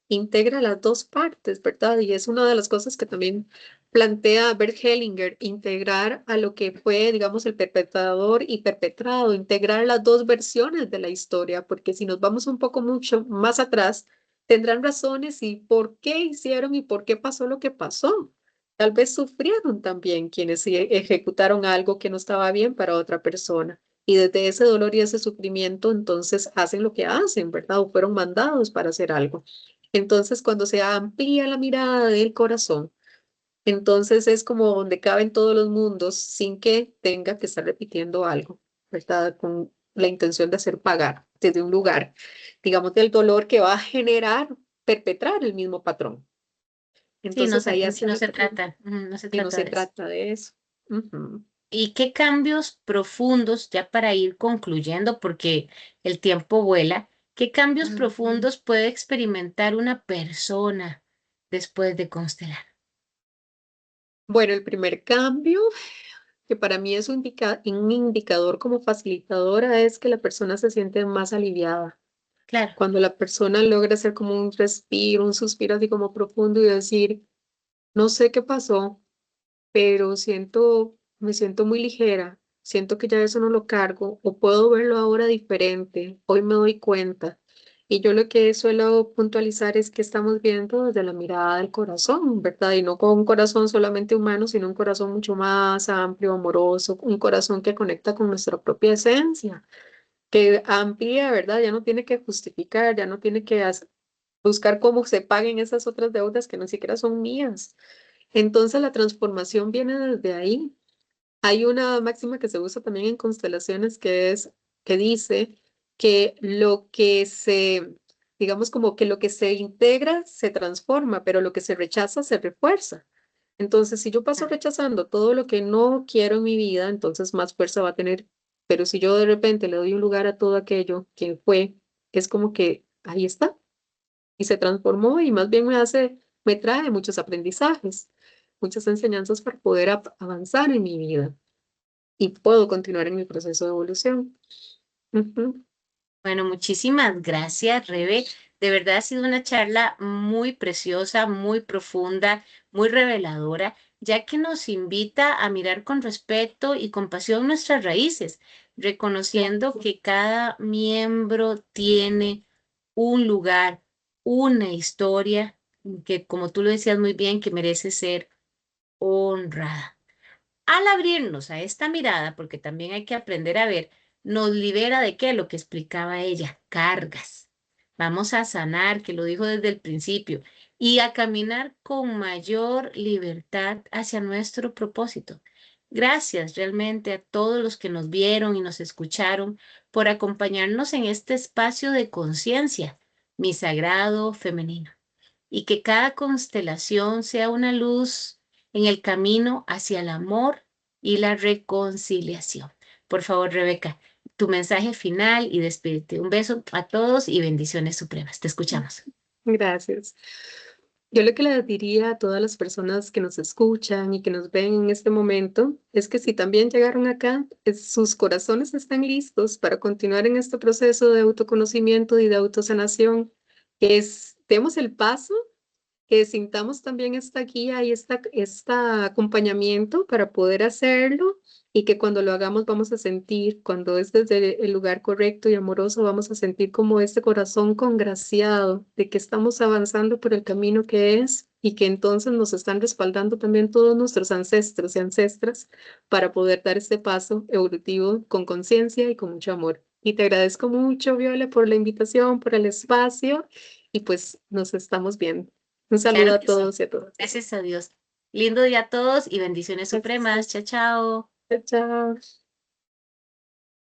integra las dos partes, ¿verdad? Y es una de las cosas que también plantea Bert Hellinger, integrar a lo que fue, digamos, el perpetrador y perpetrado, integrar las dos versiones de la historia, porque si nos vamos un poco mucho más atrás, tendrán razones y por qué hicieron y por qué pasó lo que pasó. Tal vez sufrieron también quienes ejecutaron algo que no estaba bien para otra persona. Y desde ese dolor y ese sufrimiento, entonces hacen lo que hacen, ¿verdad? O fueron mandados para hacer algo. Entonces, cuando se amplía la mirada del corazón, entonces es como donde caben todos los mundos sin que tenga que estar repitiendo algo, ¿verdad? Con la intención de hacer pagar desde un lugar, digamos, del dolor que va a generar, perpetrar el mismo patrón. Sí, Entonces ahí sí, hace no la se pregunta trata, no se y no trata se de eso. trata de eso. Ujú. ¿Y qué cambios profundos, ya para ir concluyendo, porque el tiempo vuela, qué cambios Ujú. profundos puede experimentar una persona después de constelar? Bueno, el primer cambio, que para mí es un indicador como facilitadora, es que la persona se siente más aliviada. Claro, Cuando la persona logra hacer como un respiro, un suspiro así como profundo y decir, no sé qué pasó, pero me siento muy ligera, siento que ya eso no lo cargo o puedo verlo ahora diferente, hoy me doy cuenta. Y yo lo que suelo puntualizar es que estamos viendo desde la mirada del corazón, ¿verdad? Y no con un corazón solamente humano, sino un corazón mucho más amplio, amoroso, un corazón que conecta con nuestra propia esencia, que amplía, ¿verdad? Ya no tiene que justificar, ya no tiene que buscar cómo se paguen esas otras deudas que no siquiera son mías. Entonces la transformación viene desde ahí. Hay una máxima que se usa también en constelaciones que dice que digamos como que lo que se integra se transforma, pero lo que se rechaza se refuerza. Entonces, si yo paso rechazando todo lo que no quiero en mi vida, entonces más fuerza va a tener. Pero si yo de repente le doy un lugar a todo aquello que fue, es como que ahí está y se transformó y más bien me trae muchos aprendizajes, muchas enseñanzas para poder avanzar en mi vida y puedo continuar en mi proceso de evolución. Ujú. bueno, muchísimas gracias, Rebe. De verdad ha sido una charla muy preciosa, muy profunda, muy reveladora, ya que nos invita a mirar con respeto y compasión nuestras raíces, reconociendo Claro. que cada miembro tiene un lugar, una historia que, como tú lo decías muy bien, que merece ser honrada. Al abrirnos a esta mirada, porque también hay que aprender a ver, nos libera de qué, lo que explicaba ella, cargas. Vamos a sanar, que lo dijo desde el principio, y a caminar con mayor libertad hacia nuestro propósito. Gracias realmente a todos los que nos vieron y nos escucharon por acompañarnos en este espacio de conciencia, mi sagrado femenino, y que cada constelación sea una luz en el camino hacia el amor y la reconciliación. Por favor, Rebeca, tu mensaje final y despídete. Un beso a todos y bendiciones supremas. Te escuchamos. Gracias. Yo lo que le diría a todas las personas que nos escuchan y que nos ven en este momento es que si también llegaron acá, sus corazones están listos para continuar en este proceso de autoconocimiento y de autosanación, demos el paso que sintamos también esta guía y este acompañamiento para poder hacerlo y que cuando lo hagamos vamos a sentir, cuando es desde el lugar correcto y amoroso, vamos a sentir como este corazón congraciado de que estamos avanzando por el camino que es y que entonces nos están respaldando también todos nuestros ancestros y ancestras para poder dar este paso evolutivo con conciencia y con mucho amor. Y te agradezco mucho, Viola, por la invitación, por el espacio y pues nos estamos viendo. Un saludo Claro a que sí. todos y a todas. Gracias a Dios. Lindo día a todos y bendiciones Gracias. supremas. Chao, chao. Chao, chao.